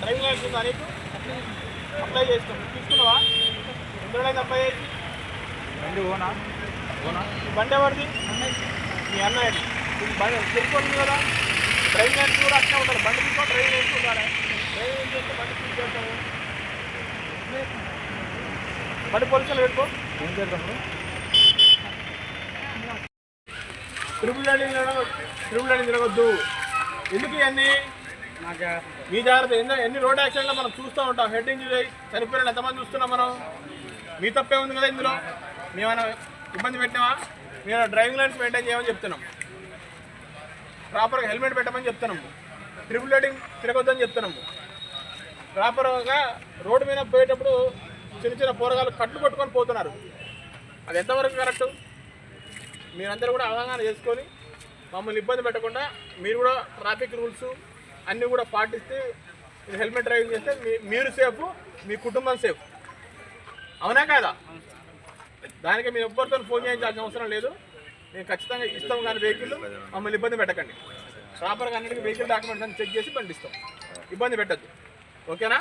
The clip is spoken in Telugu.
డ్రైవింగ్ లైసెన్స్ ఉందా నీకు? అప్లై చేస్తాం. తీసుకున్నావా? ఎందులో అప్లై చేసి బండి ఓనా బండి ఎవరిది? మీ అన్నయ్యది. బండి తెలుసుకోండి కదా, డ్రైవింగ్ లైసెన్స్ కూడా అట్లా ఉండాలి. బండి తీసుకో, డ్రైవింగ్ లైసెన్స్ ఉండాలి. డ్రైవింగ్ లైసెన్స్ చేస్తే బండి తీసుకెళ్తాము. బండి పోలీసులు పెట్టుకో. ఏం చేద్దాము? ట్రిపుల్ రైడింగ్ తిరగొద్దు. ఎందుకు ఇవన్నీ? మీ జాగ్రత్త. ఎన్ని రోడ్ యాక్సిడెంట్లో మనం చూస్తూ ఉంటాం. హెడ్ ఇంజరీ చనిపోయిన ఎంతమంది చూస్తున్నాం మనం. మీ తప్పే ఉంది కదా ఇందులో. మేమైనా ఇబ్బంది పెట్టినామా? మేము డ్రైవింగ్ లైన్స్ మెయింటైన్ చేయమని చెప్తున్నాం. ప్రాపర్గా హెల్మెట్ పెట్టమని చెప్తున్నాము. ట్రిపుల్ రైడింగ్ తిరగొద్దని చెప్తున్నాము. ప్రాపర్గా రోడ్డు మీద పోయేటప్పుడు చిన్న చిన్న పోరగాళ్ళు కట్లు కొట్టుకొని పోతున్నారు. అది ఎంతవరకు కరెక్టు? మీరందరూ కూడా అవగాహన చేసుకొని మమ్మల్ని ఇబ్బంది పెట్టకుండా మీరు కూడా ట్రాఫిక్ రూల్స్ అన్నీ కూడా పాటిస్తే మీరు హెల్మెట్ డ్రైవింగ్ చేస్తే మీరు సేఫ్, మీ కుటుంబం సేఫ్. అవునా కాదా? దానికి మీరు ఎవ్వరితో ఫోన్ చేయించాల్సిన అవసరం లేదు. మేము ఖచ్చితంగా ఇస్తాం. కానీ వెహికల్ మమ్మల్ని ఇబ్బంది పెట్టకండి. ప్రాపర్గా అన్నిటికీ వెహికల్ డాక్యుమెంట్స్ అన్ని చెక్ చేసి పండిస్తాం. ఇబ్బంది పెట్టద్దు. ఓకేనా?